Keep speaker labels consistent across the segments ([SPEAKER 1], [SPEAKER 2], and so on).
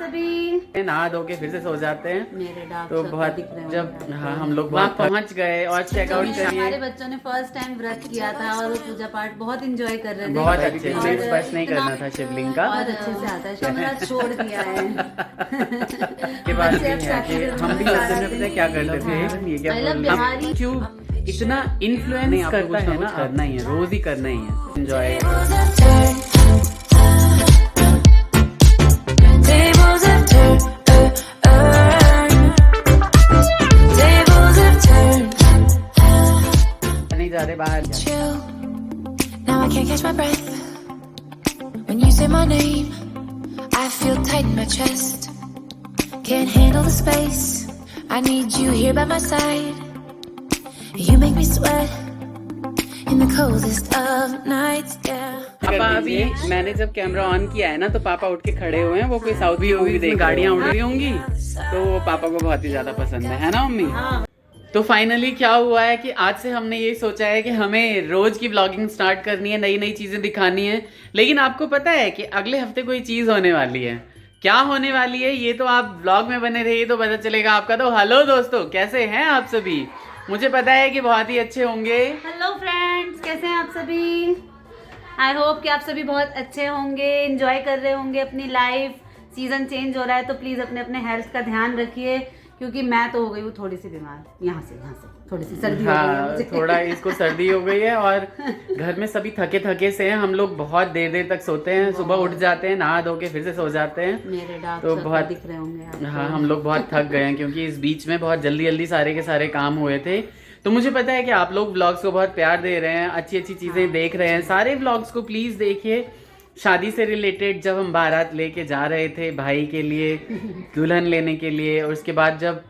[SPEAKER 1] सभी?
[SPEAKER 2] नहा धो के फिर से सो जाते हैं।
[SPEAKER 1] मेरे डार्क
[SPEAKER 2] तो बहुत
[SPEAKER 1] दिख रहे
[SPEAKER 2] जब हम लोग वहाँ पहुँच गए और चेकआउट करिए।
[SPEAKER 1] हमारे बच्चों ने फर्स्ट टाइम व्रत किया था और वो पूजा पाठ बहुत एंजॉय कर रहे थे।
[SPEAKER 2] बहुत अच्छे से स्पर्श नहीं करना था शिवलिंग का।
[SPEAKER 1] बहुत अच्छे से आता है, कमरा छोड़ दिया है।
[SPEAKER 2] के बाद भी है कि हम भी बचपन में पता है क्या करते थे, ये क्या
[SPEAKER 1] बिहारी
[SPEAKER 2] क्यों इतना इन्फ्लुएंस करता है ना, करना ही है, रोज ही करना ही है एंजॉय। नहीं जा रहे बाहर।
[SPEAKER 3] Now I can't catch my breath. When you say my name, I feel tight in my chest. Can't handle the space. I need you here by my side. You make me sweat in the coldest of nights. Yeah.
[SPEAKER 2] पापा अभी मैंने जब camera on किया है ना तो पापा उठ के खड़े हुए हैं। वो कोई साउथ भी मूवी देख, गाड़ियाँ उड़ रही होंगी तो वो पापा को बहुत ही ज्यादा पसंद है ना मम्मी? तो फाइनली क्या हुआ है कि आज से हमने ये सोचा है कि हमें रोज की व्लॉगिंग स्टार्ट करनी है, नई नई चीजें दिखानी है। लेकिन आपको पता है कि अगले हफ्ते कोई चीज होने वाली है। क्या होने वाली है ये तो आप व्लॉग में बने रहिए तो पता चलेगा आपका। तो हेलो दोस्तों, कैसे हैं आप सभी? मुझे पता है कि बहुत ही अच्छे होंगे।
[SPEAKER 1] हेलो फ्रेंड्स, कैसे हैं आप सभी? आई होप कि आप सभी बहुत अच्छे होंगे, एंजॉय कर रहे होंगे अपनी लाइफ। सीजन चेंज हो रहा है तो प्लीज़ अपने अपने हेल्थ का ध्यान रखिए, क्योंकि मैं तो हो गई हूँ थोड़ी सी बीमार। यहाँ से थोड़ी सी सर्दी हो गई है मुझे।
[SPEAKER 2] थोड़ा इसको सर्दी हो गई है और घर में सभी थके थके से हैं। हम लोग बहुत देर देर तक सोते हैं, सुबह उठ जाते हैं, नहा धो के फिर से सो जाते हैं।
[SPEAKER 1] मेरे डार्क
[SPEAKER 2] तो बहुत
[SPEAKER 1] दिख रहे होंगे।
[SPEAKER 2] हाँ, हम लोग बहुत थक गए हैं क्योंकि इस बीच में बहुत जल्दी जल्दी सारे के सारे काम हुए थे। तो मुझे पता है कि आप लोग व्लॉग्स को बहुत प्यार दे रहे हैं, अच्छी अच्छी चीज़ें देख रहे हैं। सारे व्लॉग्स को प्लीज़ देखिए। शादी से रिलेटेड जब हम बारात लेके जा रहे थे भाई के लिए, दुल्हन लेने के लिए, और उसके बाद जब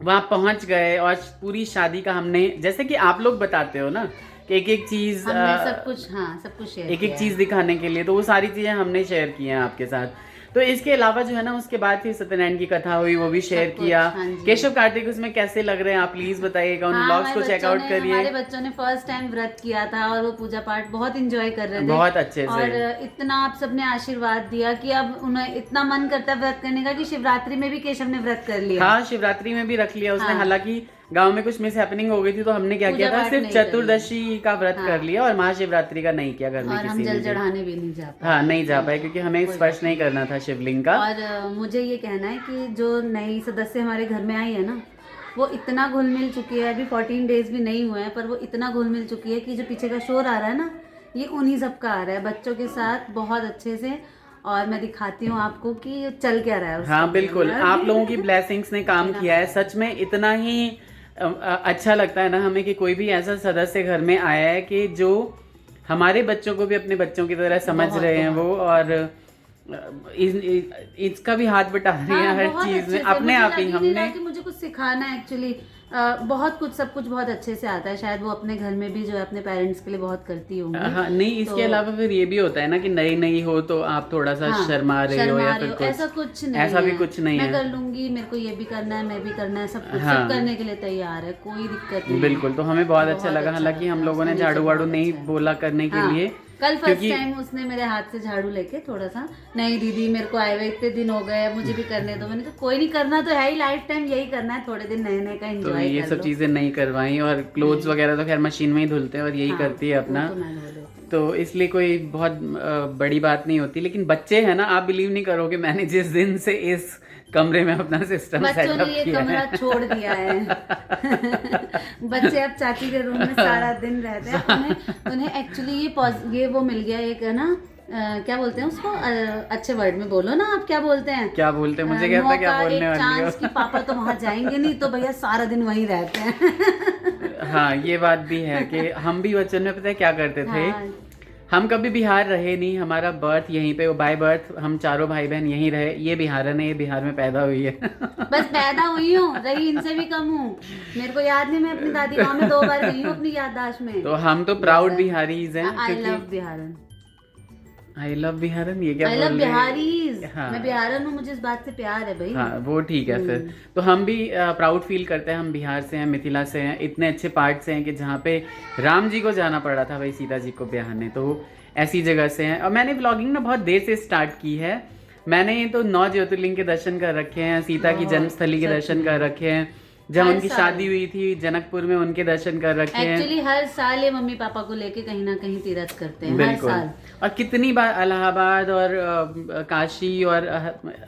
[SPEAKER 2] वहाँ पहुँच गए और पूरी शादी का हमने, जैसे कि आप लोग बताते हो ना कि एक एक चीज़
[SPEAKER 1] सब कुछ शेयर,
[SPEAKER 2] एक एक चीज़ दिखाने के लिए, तो वो सारी चीज़ें हमने शेयर की हैं आपके साथ। तो इसके अलावा जो है ना, उसके बाद फिर सत्यनारायण की कथा हुई, वो भी शेयर किया। केशव कार्तिक उसमें कैसे लग रहे हैं आप प्लीज बताइएगा। उन ब्लॉग्स को चेकआउट करिए।
[SPEAKER 1] हमारे बच्चों ने फर्स्ट टाइम व्रत किया था और वो पूजा पाठ बहुत एंजॉय कर रहे थे,
[SPEAKER 2] बहुत अच्छे से।
[SPEAKER 1] और इतना आप सबने आशीर्वाद दिया कि अब उन्हें इतना मन करता है व्रत करने का कि शिवरात्रि में भी केशव ने व्रत कर लिया।
[SPEAKER 2] हाँ, शिवरात्रि में भी रख लिया उसने। हालांकि गांव में कुछ मिस हैपनिंग हो गई थी तो हमने क्या किया था, सिर्फ चतुर्दशी का व्रत कर लिया और महाशिवरात्रि का नहीं किया घर में किसी ने।
[SPEAKER 1] जल चढ़ाने भी नहीं जा पाए।
[SPEAKER 2] हाँ, नहीं जा पाए क्योंकि हमें स्पर्श नहीं करना था शिवलिंग का।
[SPEAKER 1] और मुझे ये कहना है कि जो नई सदस्य हमारे घर में आई है ना, वो इतना घुल मिल चुकी है। अभी 14 डेज भी नहीं हुए हैं पर वो इतना घुल मिल चुकी है कि जो पीछे का शोर आ रहा है ना, ये उन्हीं सब का आ रहा है, बच्चों के साथ बहुत अच्छे से। और मैं दिखाती हूँ आपको कि चल क्या रहा है।
[SPEAKER 2] हाँ बिल्कुल, आप लोगों की ब्लेसिंग्स ने काम किया है। सच में इतना ही अच्छा लगता है ना हमें कि कोई भी ऐसा सदस्य घर में आया है कि जो हमारे बच्चों को भी अपने बच्चों की तरह समझ रहे हैं वो, और इसका भी हाथ बटा रही है हर चीज में अपने आप ही। हमने
[SPEAKER 1] मुझे कुछ सिखाना है एक्चुअली, बहुत कुछ, सब कुछ बहुत अच्छे से आता है। शायद वो अपने घर में भी जो है अपने पेरेंट्स के लिए बहुत करती होंगी।
[SPEAKER 2] हाँ, नहीं इसके अलावा फिर ये भी होता है ना कि नई नई हो तो आप थोड़ा सा शर्मा रहे हो या फिर कुछ,
[SPEAKER 1] ऐसा कुछ नहीं,
[SPEAKER 2] ऐसा भी कुछ नहीं है।
[SPEAKER 1] मैं कर लूंगी, मेरे को ये भी करना है, मैं भी करना है, सब कुछ सब करने के लिए तैयार है, कोई दिक्कत नहीं।
[SPEAKER 2] बिल्कुल, तो हमें बहुत अच्छा लगा। हालांकि हम लोगों ने झाड़ू वाड़ू नहीं बोला करने के लिए।
[SPEAKER 1] कल फर्स्ट टाइम उसने मेरे हाथ से झाड़ू लेके थोड़ा सा, नहीं दीदी मेरे को आए हुए इतने दिन हो गए, मुझे भी करने दो। मैंने कहा कोई नहीं, करना तो है ही, लाइफ टाइम यही करना है, थोड़े दिन नए नए का एंजॉय।
[SPEAKER 2] तो ये सब चीजें नहीं करवाई, और क्लोथ्स वगैरह तो खैर मशीन में ही धुलते हैं और यही करती है अपना, तो इसलिए कोई बहुत बड़ी बात नहीं होती। लेकिन बच्चे हैं ना, आप बिलीव नहीं करोगे, मैंने जिस दिन से इस कमरे में अपना सिस्टम सेटअप किया है,
[SPEAKER 1] कमरा छोड़ दिया है। बच्चे अब चाची के रूम में सारा दिन रहते हैं। उन्हें एक्चुअली ये वो मिल गया एक, है ना, क्या बोलते हैं उसको, अच्छे वर्ड में बोलो ना आप, क्या बोलते हैं?
[SPEAKER 2] क्या बोलते हैं मुझे क्या पता क्या बोलने वाली हो।
[SPEAKER 1] चांस कि पापा तो वहाँ जाएंगे नहीं तो भैया सारा दिन वहीं रहते हैं।
[SPEAKER 2] हाँ, ये बात भी है कि हम भी बचपन में पता है क्या करते थे। हम कभी बिहार रहे नहीं, हमारा बर्थ यहीं पे, बाय बर्थ हम चारों भाई बहन यहीं रहे। ये बिहारन है, ये बिहार में पैदा हुई है।
[SPEAKER 1] बस पैदा हुई हूँ, रही इनसे भी कम हूँ। मेरे को याद नहीं, मैं अपनी दादी गाँव में 2 बार गई हूँ अपनी याददाश्त में।
[SPEAKER 2] तो हम तो प्राउड बिहारीज हैं।
[SPEAKER 1] I love बिहारन।
[SPEAKER 2] आई लव बिहारन, ये क्या
[SPEAKER 1] आई लव बिहारीज।
[SPEAKER 2] हाँ।
[SPEAKER 1] मैं बिहारन हूँ, मुझे इस बात से प्यार है भाई।
[SPEAKER 2] हाँ, वो ठीक है फिर। तो हम भी प्राउड फील करते हैं, हम बिहार से हैं, मिथिला से हैं, इतने अच्छे पार्ट से हैं कि जहाँ पे राम जी को जाना पड़ा था भाई सीता जी को ब्याहने, तो ऐसी जगह से हैं। और मैंने व्लॉगिंग ना बहुत देर से स्टार्ट की है, मैंने तो 9 ज्योतिर्लिंग के दर्शन कर रखे हैं, सीता की जन्मस्थली के दर्शन कर रखे हैं, जब उनकी शादी हुई थी जनकपुर में उनके दर्शन कर रखे हैं।
[SPEAKER 1] एक्चुअली हर साल ये मम्मी पापा को लेके कहीं ना कहीं तीर्थ करते हैं, हर साल।
[SPEAKER 2] और कितनी बार इलाहाबाद और काशी और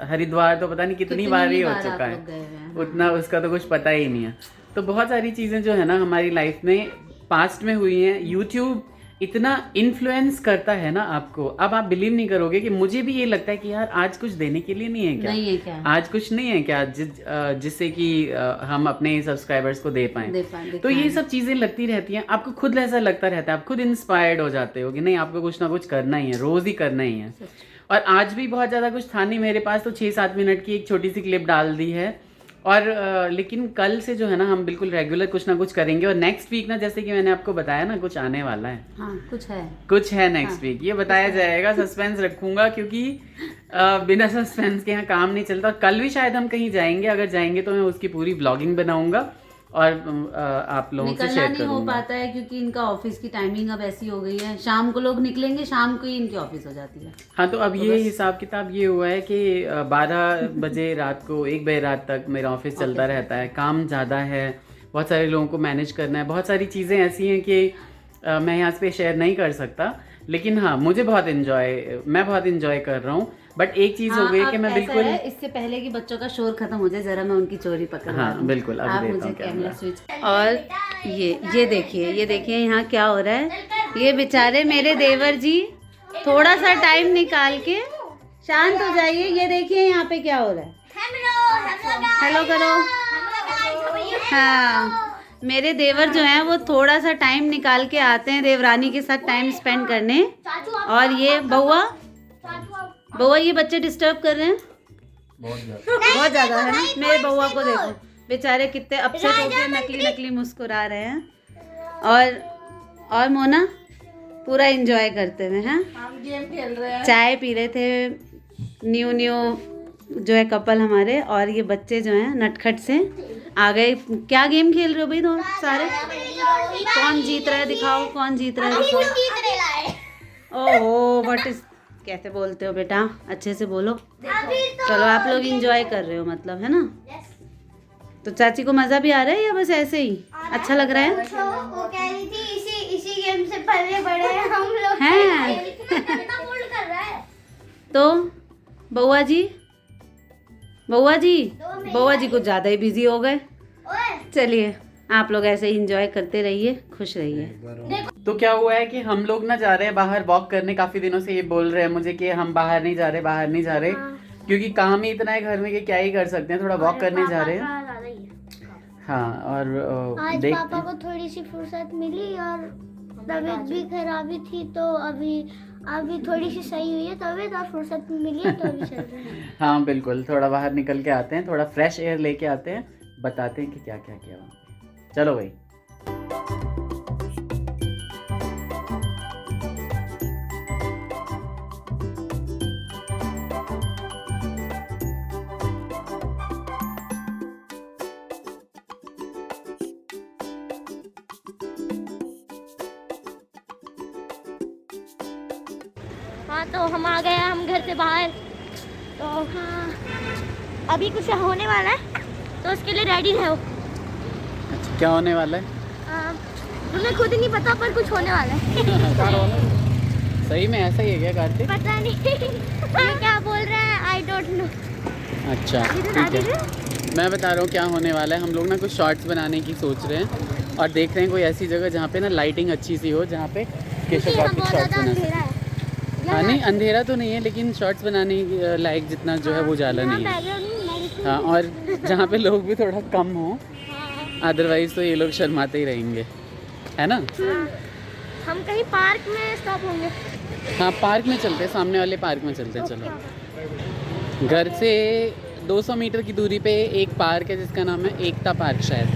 [SPEAKER 2] हरिद्वार तो पता नहीं कितनी बार ही हो चुका है, उतना उसका तो कुछ पता ही नहीं है। तो बहुत सारी चीजें जो है ना हमारी लाइफ में पास्ट में हुई हैं। यूट्यूब इतना इन्फ्लुएंस करता है ना आपको, अब आप बिलीव नहीं करोगे कि मुझे भी ये लगता है कि यार आज कुछ देने के लिए नहीं है क्या, आज कुछ नहीं है क्या जिससे कि हम अपने सब्सक्राइबर्स को दे पाएं। तो ये सब चीजें लगती रहती हैं, आपको खुद ऐसा लगता रहता है, आप खुद इंस्पायर्ड हो जाते हो कि नहीं आपको कुछ ना कुछ करना ही है, रोज ही करना ही है। और आज भी बहुत ज्यादा कुछ था नहीं मेरे पास, तो 6-7 मिनट की एक छोटी सी क्लिप डाल दी है। और लेकिन कल से जो है ना हम बिल्कुल रेगुलर कुछ ना कुछ करेंगे। और नेक्स्ट वीक ना जैसे कि मैंने आपको बताया ना कुछ आने वाला है।
[SPEAKER 1] हाँ, कुछ है
[SPEAKER 2] नेक्स्ट वीक, ये बताया जाएगा। सस्पेंस रखूंगा क्योंकि बिना सस्पेंस के यहाँ काम नहीं चलता। कल भी शायद हम कहीं जाएंगे, अगर जाएंगे तो मैं उसकी पूरी व्लॉगिंग बनाऊंगा और आप लोगों से शेयर करूंगा।
[SPEAKER 1] नहीं हो पाता है क्योंकि इनका ऑफिस की टाइमिंग अब ऐसी हो गई है, शाम को लोग निकलेंगे, शाम को ही इनकी ऑफिस हो जाती है।
[SPEAKER 2] हाँ, तो अब ये हिसाब किताब ये हुआ है कि 12 बजे रात को 1 बजे रात तक मेरा ऑफिस चलता रहता है। काम ज़्यादा है, बहुत सारे लोगों को मैनेज करना है, बहुत सारी चीज़ें ऐसी हैं कि मैं यहाँ पे शेयर नहीं कर सकता। लेकिन हाँ, मैं बहुत इंजॉय कर रहा हूँ। बट एक चीज हो गई कि मैं बिल्कुल
[SPEAKER 1] इससे पहले कि बच्चों का शोर खत्म हो जाए, जरा मैं उनकी चोरी पकड़ रहा हूं।
[SPEAKER 2] बिल्कुल, अब
[SPEAKER 1] आप मुझे कैमरा स्विच। और ये देखिए यहाँ क्या हो रहा है। ये बेचारे मेरे देवर जी थोड़ा सा टाइम निकाल के शांत हो जाइए। ये देखिए यहाँ पे क्या हो रहा है। हेलो करो। हाँ, मेरे देवर जो हैं वो थोड़ा सा टाइम निकाल के आते हैं देवरानी के साथ टाइम स्पेंड करने। और ये बउआ ये बच्चे डिस्टर्ब कर रहे हैं बहुत ज्यादा है ना। मेरे बउआ को देखो, बेचारे कितने अपसेट होकर नकली मुस्कुरा रहे हैं। और मोना पूरा एंजॉय करते हुए हैं,
[SPEAKER 4] गेम खेल रहे हैं,
[SPEAKER 1] चाय पी रहे थे। न्यू जो है कपल हमारे, और ये बच्चे जो हैं नटखट से आ गए। क्या गेम खेल रहे हो भाई दोनों सारे? कौन जीत रहा है दिखाओ, कौन जीत रहा है दिखाओ। ओहो, व्हाट इज, कैसे बोलते हो बेटा, अच्छे से बोलो। चलो आप लोग एंजॉय कर रहे हो मतलब, है ना? तो चाची को मजा भी आ रहा है या बस ऐसे ही अच्छा लग रहा है?
[SPEAKER 4] वो कह रही थी इसी गेम से पले बड़े हम लोग
[SPEAKER 1] हैं।
[SPEAKER 4] कर रहा है।
[SPEAKER 1] तो बउआ जी कुछ ज्यादा ही बिजी हो गए। चलिए आप लोग ऐसे ही एंजॉय करते रहिए, खुश रहिए।
[SPEAKER 2] तो क्या हुआ है कि हम लोग ना जा रहे हैं बाहर वॉक करने। काफी दिनों से ये बोल रहे हैं मुझे कि हम बाहर नहीं जा रहे क्योंकि काम ही इतना है घर में कि क्या ही कर सकते हैं, थोड़ा वॉक करने जा रहे हैं। हाँ, और
[SPEAKER 4] आज पापा को थोड़ी सी फुर्सत मिली और तबीयत भी खराबी थी, तो अभी थोड़ी सी सही हुई है तबीयत और फुर्सत मिली है, तो अभी चल रहे हैं।
[SPEAKER 2] हाँ बिल्कुल, थोड़ा बाहर निकल के आते हैं, थोड़ा फ्रेश एयर लेके आते हैं, बताते हैं कि क्या क्या किया वहाँ पे। चलो भाई।
[SPEAKER 4] हाँ, तो हम आ गए, हम घर से बाहर। तो हाँ, अभी कुछ होने वाला है तो उसके लिए रेडी रहो।
[SPEAKER 2] अच्छा, क्या होने वाला है?
[SPEAKER 4] तुम्हें खुद नहीं पता, पर कुछ होने वाला है।
[SPEAKER 2] सही में ऐसा ही है क्या कार्तिक?
[SPEAKER 4] पता नहीं ये क्या बोल रहा है, आई डोंट नो।
[SPEAKER 2] अच्छा ठीक है, मैं बता रहा हूँ क्या होने वाला है। हम लोग ना कुछ शॉर्ट्स बनाने की सोच रहे हैं और देख रहे हैं कोई ऐसी जगह जहाँ पे ना लाइटिंग अच्छी सी हो, जहाँ पे केशव कार्तिक शॉर्ट्स बना सकें। हाँ नहीं, अंधेरा तो नहीं है, लेकिन शॉर्ट्स बनाने लायक जितना जो है वो उजाला नहीं है। हाँ, और जहाँ पे लोग भी थोड़ा कम हो, अदरवाइज तो ये लोग शर्माते ही रहेंगे, है ना?
[SPEAKER 4] हम कहीं पार्क में स्टॉप होंगे।
[SPEAKER 2] हाँ, पार्क में चलते हैं, सामने वाले पार्क में चलते हैं। चलो, घर से 200 मीटर की दूरी पे एक पार्क है जिसका नाम है एकता पार्क शायद।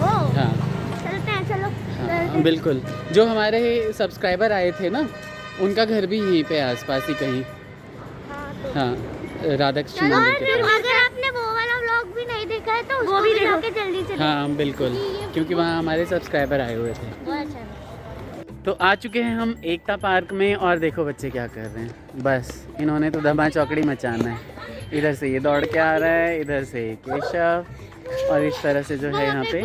[SPEAKER 2] हाँ
[SPEAKER 4] चलते हैं, चलो।
[SPEAKER 2] हाँ बिल्कुल, जो हमारे सब्सक्राइबर आए थे ना, उनका घर भी यहीं पे आसपास ही कहीं। हाँ, राधा कृष्ण मंदिर के पास।
[SPEAKER 4] अगर आपने वो वाला व्लॉग भी नहीं देखा है तो वो भी देखो, जल्दी से।
[SPEAKER 2] हाँ बिल्कुल, क्योंकि वहाँ हमारे सब्सक्राइबर आए हुए थे। तो आ चुके हैं हम एकता पार्क में और देखो बच्चे क्या कर रहे हैं। बस इन्होंने तो धमा चौकड़ी मचाना है। इधर से ये दौड़ के आ रहा है, इधर से केशव, और इस तरह से जो है यहाँ पे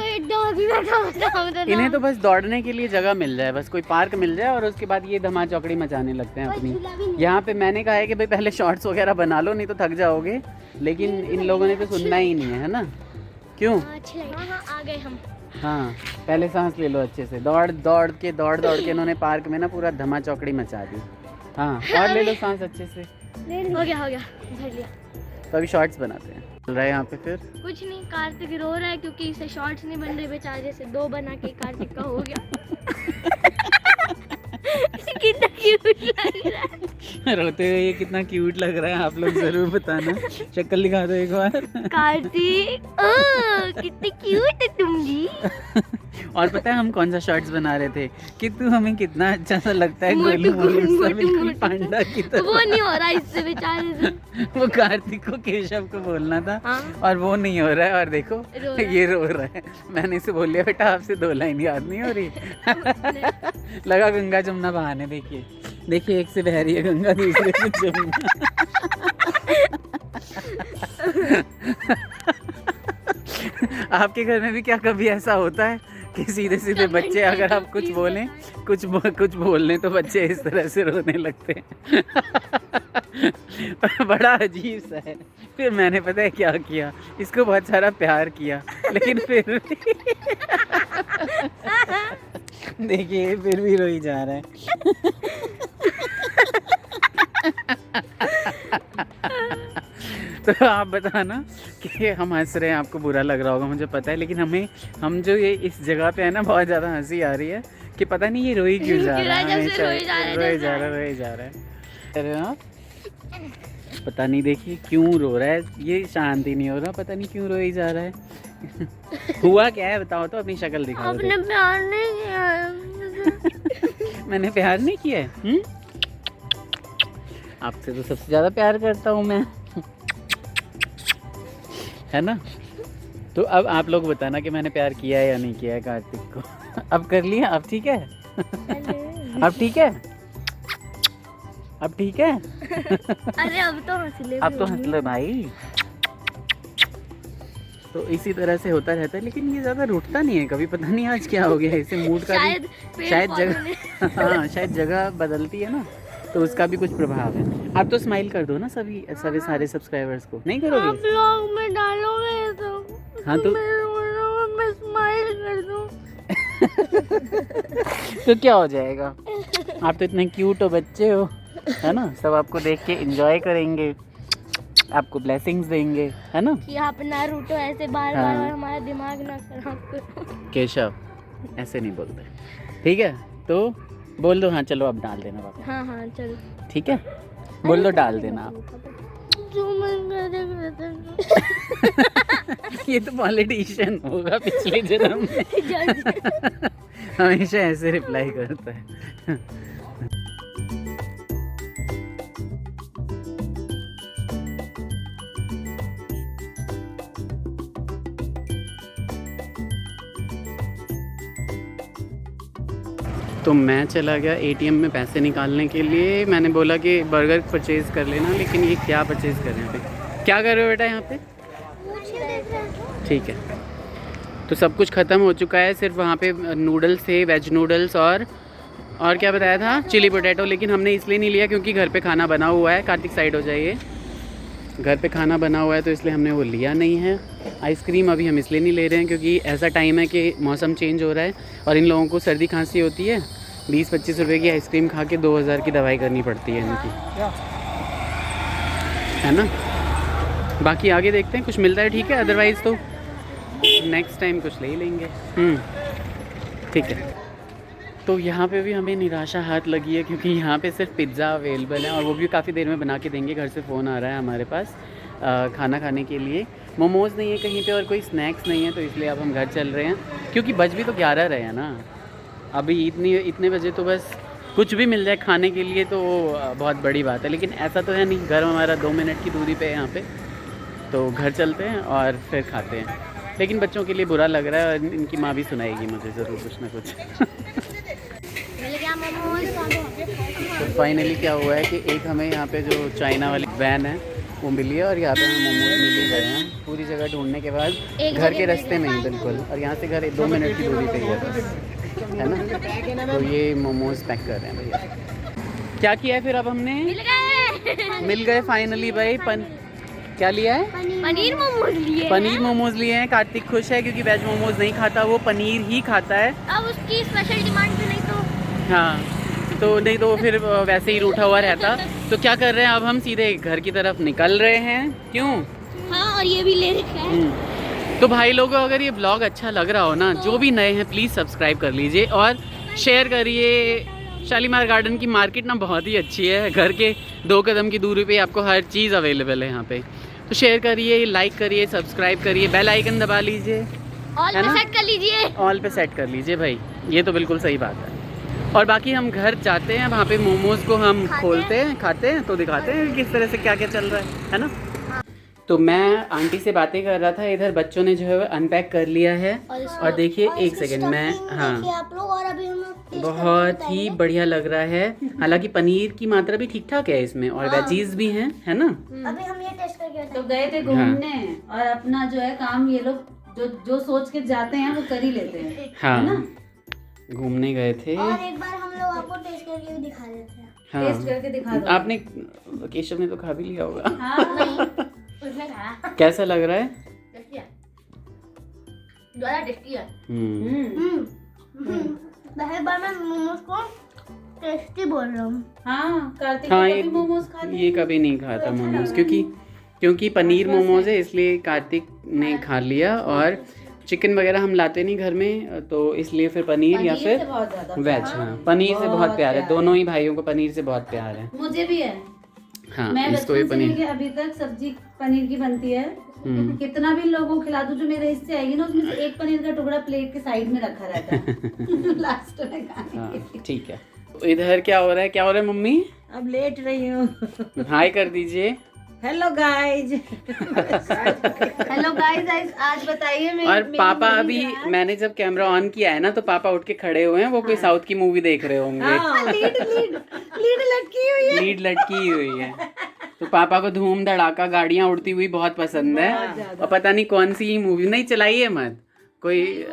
[SPEAKER 2] इन्हें तो बस दौड़ने के लिए जगह मिल जाए, बस कोई पार्क मिल जाए और उसके बाद ये धमा चौकड़ी मचाने लगते हैं अपनी। यहाँ पे मैंने कहा है कि भाई पहले शॉर्ट्स वगैरह बना लो, नहीं तो थक जाओगे, लेकिन इन लोगों ने तो सुनना ही नहीं है ना। क्यों?
[SPEAKER 4] आ गए हम।
[SPEAKER 2] हाँ, पहले सांस ले लो अच्छे से। दौड़ दौड़ के इन्होंने पार्क में ना पूरा धमा चौकड़ी मचा दी। हाँ, और ले लो सांस अच्छे से।
[SPEAKER 4] हो गया भर लिया।
[SPEAKER 2] तो अभी शॉर्ट्स बनाते हैं। चल रहा है यहाँ पे फिर
[SPEAKER 4] कुछ नहीं, कार्तिक रो रहा है क्योंकि इसे शॉर्ट्स नहीं बन रहे बेचारे से, 2 बना के कार्तिक का हो गया। कितना क्यूट लग रहा है।
[SPEAKER 2] रोते हुए ये कितना क्यूट लग रहा है, आप लोग जरूर बताना। शक्ल दिखा दो एक बार।
[SPEAKER 4] कार्तिक कितने क्यूट है तुम जी।
[SPEAKER 2] और पता है हम कौन सा शॉर्ट्स बना रहे थे कि तू हमें कितना अच्छा सा लगता है, गोलू मोलू सा बिल्कुल पांडा की तरह।
[SPEAKER 4] वो नहीं हो रहा इससे बेचारे से।
[SPEAKER 2] वो कार्तिक को केशव को बोलना था।
[SPEAKER 4] हाँ?
[SPEAKER 2] और वो नहीं हो रहा है, और देखो
[SPEAKER 4] ये
[SPEAKER 2] रो रहा है। मैंने इसे बोल लिया बेटा आपसे 2 लाइन याद नहीं हो रही। लगा गंगा जमुना बहाने। देखिए एक से बह रही है गंगा, दूसरे से जमुना। आपके घर में भी क्या कभी ऐसा होता है कि सीधे सीधे बच्चे अगर आप कुछ बोलें, कुछ बोलने तो बच्चे इस तरह से रोने लगते हैं? बड़ा अजीब सा है। फिर मैंने पता है क्या किया, इसको बहुत सारा प्यार किया, लेकिन फिर देखिए फिर भी रोई जा रहा है। तो आप बताना कि हम हंस रहे हैं, आपको बुरा लग रहा होगा मुझे पता है, लेकिन हम जो ये इस जगह पे है ना, बहुत ज़्यादा हंसी आ रही है कि पता नहीं ये रोई क्यों जा रहा है, रोई जा रहा है। पता नहीं, देखिए क्यों रो रहा है, ये शांत ही नहीं हो रहा, पता नहीं क्यों रोई जा रहा है। हुआ क्या है बताओ तो, अपनी शक्ल दिखाओ।
[SPEAKER 4] आपने प्यार नहीं किया।
[SPEAKER 2] मैंने प्यार नहीं किया है? आपसे तो सबसे ज़्यादा प्यार करता हूँ मैं, है ना? तो अब आप लोग बताना कि मैंने प्यार किया है या नहीं किया है कार्तिक को। अब कर लिया? अब ठीक है? अब ठीक है? अब ठीक है?
[SPEAKER 4] अरे अब तो हंस ले,
[SPEAKER 2] अब तो हंस ले भाई। तो इसी तरह से होता रहता है, लेकिन ये ज़्यादा रुकता नहीं है कभी, पता नहीं आज क्या हो गया इसे। मूड का भी शायद जगह हाँ शायद जगह बदलती है ना, तो उसका भी कुछ प्रभाव है। आप तो स्माइल कर दो ना सभी सारे सब्सक्राइबर्स को, नहीं करोगे?
[SPEAKER 4] आप ब्लॉग में डालोगे तो
[SPEAKER 2] हाँ तो
[SPEAKER 4] मैं स्माइल कर दूं।
[SPEAKER 2] तो क्या हो जाएगा? आप तो इतने क्यूट हो बच्चे हो, है ना? सब आपको देख के एंजॉय करेंगे, आपको ब्लेसिंग्स देंगे, है ना?
[SPEAKER 4] कि आप ना रूठो ऐसे बार बार और हमारा दिमाग ना खराब करो।
[SPEAKER 2] केशव ऐसे नहीं बोलते, ठीक है? तो बोल दो हाँ, चलो अब डाल देना वापस।
[SPEAKER 4] हाँ चलो
[SPEAKER 2] ठीक है, बोल दो डाल देना आप।
[SPEAKER 4] जो मन करे
[SPEAKER 2] ये तो पॉलिटिशियन होगा पिछले जन्म में। हमेशा ऐसे रिप्लाई करता है। तो मैं चला गया एटीएम में पैसे निकालने के लिए। मैंने बोला कि बर्गर परचेज़ कर लेना, लेकिन ये क्या परचेज़ कर रहे हैं यहाँ पे? क्या कर रहे हो बेटा यहाँ पे? ठीक है, तो सब कुछ ख़त्म हो चुका है, सिर्फ वहाँ पे नूडल्स थे, वेज नूडल्स और क्या बताया था, चिली पोटैटो। लेकिन हमने इसलिए नहीं लिया क्योंकि घर पे खाना बना हुआ है। कार्तिक साइड हो जाइए, घर पे खाना बना हुआ है तो इसलिए हमने वो लिया नहीं है। आइसक्रीम अभी हम इसलिए नहीं ले रहे हैं क्योंकि ऐसा टाइम है कि मौसम चेंज हो रहा है और इन लोगों को सर्दी खांसी होती है। 20-25 रुपए की आइसक्रीम खा के 2000 की दवाई करनी पड़ती है इनकी, है ना? बाकी आगे देखते हैं, कुछ मिलता है ठीक है, अदरवाइज़ तो नेक्स्ट टाइम कुछ ले ही लेंगे। ठीक है। तो यहाँ पे भी हमें निराशा हाथ लगी है क्योंकि यहाँ पे सिर्फ पिज़्ज़ा अवेलेबल है और वो भी काफ़ी देर में बना के देंगे। घर से फ़ोन आ रहा है हमारे पास खाना खाने के लिए। मोमोज़ नहीं है कहीं पे और कोई स्नैक्स नहीं है, तो इसलिए अब हम घर चल रहे हैं क्योंकि बज भी तो 11 रहे हैं ना अभी। इतने बजे तो बस कुछ भी मिल जाए खाने के लिए तो बहुत बड़ी बात है, लेकिन ऐसा तो है नहीं। घर हमारा 2 मिनट की दूरी पे है यहाँ पे, तो घर चलते हैं और फिर खाते हैं। लेकिन बच्चों के लिए बुरा लग रहा है और इनकी माँ भी सुनाएगी मुझे ज़रूर कुछ ना कुछ।
[SPEAKER 4] मिल गया
[SPEAKER 2] तो फाइनली क्या हुआ है कि एक हमें यहाँ पे जो चाइना वाली वैन है वो मिली है और यहाँ पे हमें मोमोज मिल ही गए हैं पूरी जगह ढूंढने के बाद, घर के रास्ते में ही बिल्कुल, और यहाँ से घर 2 मिनट की दूरी पे ही है बस, है ना। तो ये मोमोज पैक कर रहे हैं भैया। क्या किया है फिर अब हमने? मिल गए फाइनली भाई। क्या लिया है?
[SPEAKER 4] पनीर मोमोज लिए।
[SPEAKER 2] पनीर मोमोज लिए हैं। कार्तिक खुश है क्योंकि वेज मोमोज नहीं खाता, वो पनीर ही खाता है।
[SPEAKER 4] अब उसकी स्पेशल डिमांड पे नहीं तो
[SPEAKER 2] हाँ, तो नहीं तो फिर वैसे ही रूठा हुआ रहता। तो क्या कर रहे हैं अब हम? सीधे घर की तरफ निकल रहे हैं। क्यों?
[SPEAKER 4] हाँ, और ये भी ले रखा है।
[SPEAKER 2] तो भाई लोगों, अगर ये ब्लॉग अच्छा लग रहा हो ना, जो भी नए हैं प्लीज़ सब्सक्राइब कर लीजिए और शेयर करिए। शालीमार गार्डन की मार्केट ना बहुत ही अच्छी है, घर के 2 कदम की दूरी पे आपको हर चीज़ अवेलेबल है यहाँ पे। तो शेयर करिए, लाइक करिए, सब्सक्राइब करिए, बेल आइकन दबा लीजिए,
[SPEAKER 4] ऑल पे सेट कर लीजिए।
[SPEAKER 2] ऑल पे सेट कर लीजिए भाई, ये तो बिल्कुल सही बात है। और बाकी हम घर जाते हैं, वहाँ पे मोमोज़ को हम खोलते हैं, खाते हैं, तो दिखाते हैं किस तरह से क्या क्या चल रहा है ना। तो मैं आंटी से बातें कर रहा था, इधर बच्चों ने जो है अनपैक कर लिया है। और देखिए एक सेकंड में, हाँ
[SPEAKER 4] आप लोग, और अभी हम
[SPEAKER 2] बहुत ही बढ़िया लग रहा है। हालांकि पनीर की मात्रा भी ठीक ठाक है इसमें और वेजीज भी हैं, है ना।
[SPEAKER 4] अभी हम ये टेस्ट करके
[SPEAKER 1] तो गए थे घूमने और अपना जो है काम ये लोग जो सोच के जाते हैं वो कर ही लेते हैं, है ना।
[SPEAKER 2] घूमने गए थे
[SPEAKER 4] और एक बार हम लोग आपको टेस्ट करके भी दिखा देते हैं।
[SPEAKER 2] हाँ।
[SPEAKER 1] टेस्ट करके दिखा दो।
[SPEAKER 2] आपने केशव ने तो खा भी लिया होगा।
[SPEAKER 1] हाँ,
[SPEAKER 4] उसने खाया,
[SPEAKER 2] कैसा लग रहा है?
[SPEAKER 4] टेस्टी है, ज़्यादा टेस्टी है। पहली बार मैं मोमोज को टेस्टी बोल रहा हूँ।
[SPEAKER 1] हाँ, कार्तिक
[SPEAKER 2] हाँ,
[SPEAKER 1] ने कभी मोमोज खा लिए?
[SPEAKER 2] ये कभी नहीं खाता मोमोज, क्योंकि पनीर मोमोज है इसलिए कार्तिक ने खा लिया। और चिकन वगैरह हम लाते नहीं घर में, तो इसलिए फिर पनीर या
[SPEAKER 1] से
[SPEAKER 2] फिर
[SPEAKER 1] बहुत ज्यादा
[SPEAKER 2] वेज। हाँ, पनीर से बहुत प्यार है, दोनों ही भाइयों को पनीर से बहुत प्यार है।
[SPEAKER 1] मुझे भी है।
[SPEAKER 2] हाँ,
[SPEAKER 1] मैं
[SPEAKER 2] इसको भी
[SPEAKER 1] बचपन से लेके
[SPEAKER 2] पनीर।
[SPEAKER 1] अभी तक सब्जी पनीर की बनती है। कितना भी लोगों को खिला दूं, जो मेरे हिस्से आएगी ना उसमें से एक पनीर का टुकड़ा प्लेट के साइड में रखा रहता है लास्ट में खाने
[SPEAKER 2] हाँ,
[SPEAKER 1] के लिए।
[SPEAKER 2] ठीक है। तो इधर क्या हो रहा है? क्या हो रहा है मम्मी?
[SPEAKER 5] अब लेट रही हूँ।
[SPEAKER 2] हाय कर दीजिए।
[SPEAKER 5] Hello guys.
[SPEAKER 1] हेलो गाइस, आज बताइए
[SPEAKER 2] और पापा अभी मैंने जब कैमरा ऑन किया है ना तो पापा उठ के खड़े हुए हैं, वो कोई साउथ की मूवी देख रहे होंगे।
[SPEAKER 5] लीड लटकी हुई है।
[SPEAKER 2] लीड लटकी हुई है। तो पापा को धूम धड़ाका गाड़ियां उड़ती हुई बहुत पसंद है। और पता नहीं कौन सी मूवी, नहीं चलाइए मत, कोई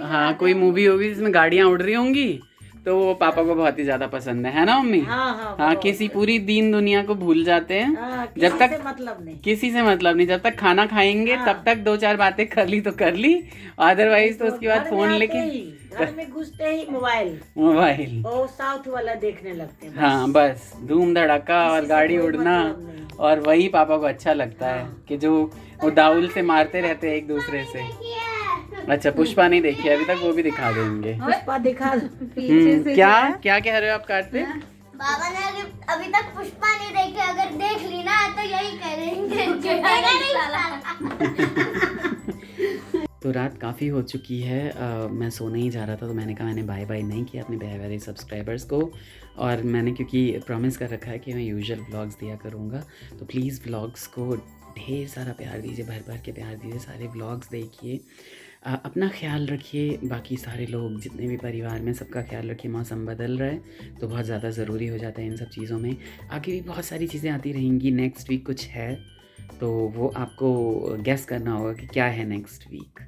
[SPEAKER 2] हाँ कोई मूवी होगी जिसमें गाड़ियां उड़ रही होंगी, तो वो पापा को बहुत ही ज्यादा पसंद है ना मम्मी? हाँ, किसी पूरी दीन दुनिया को भूल जाते हैं। जब तक
[SPEAKER 5] मतलब नहीं,
[SPEAKER 2] किसी से मतलब नहीं, जब तक खाना खाएंगे तब तक 2-4 बातें कर ली तो कर ली, अदरवाइज तो उसके बाद फोन लेके
[SPEAKER 5] घर में घुसते ही मोबाइल वो साउथ वाला देखने लगते हैं।
[SPEAKER 2] हाँ, बस धूम धड़ाका और गाड़ी उड़ना, और वही पापा को अच्छा लगता है कि जो वो दाउल से मारते रहते हैं एक दूसरे से। अच्छा, पुष्पा नहीं देखी अभी तक, वो भी दिखा देंगे।
[SPEAKER 5] पुष्पा दिखा दो।
[SPEAKER 2] क्या कह रहे हो आप कार्तिक?
[SPEAKER 4] बाबा ने अभी तक पुष्पा नहीं देखी, अगर देख ली ना तो यही करेंगे।
[SPEAKER 2] तो रात काफ़ी हो चुकी है, मैं सोने ही जा रहा था, तो मैंने कहा मैंने बाय बाय नहीं किया अपने प्यारे सब्सक्राइबर्स को। और मैंने क्योंकि प्रॉमिस कर रखा है कि मैं यूजुअल व्लॉग्स दिया करूँगा, तो प्लीज़ व्लॉग्स को ढेर सारा प्यार दीजिए, भर भर के प्यार दीजिए, सारे व्लॉग्स देखिए, अपना ख्याल रखिए, बाकी सारे लोग जितने भी परिवार में सबका ख्याल रखिए। मौसम बदल रहा है तो बहुत ज़्यादा ज़रूरी हो जाता है इन सब चीज़ों में। आगे भी बहुत सारी चीज़ें आती रहेंगी, नेक्स्ट वीक कुछ है तो वो आपको गेस करना होगा कि क्या है नेक्स्ट वीक,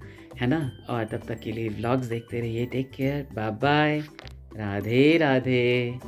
[SPEAKER 2] है ना। और तब तक के लिए व्लॉग्स देखते रहिए। Take care, bye bye, Radhe Radhe.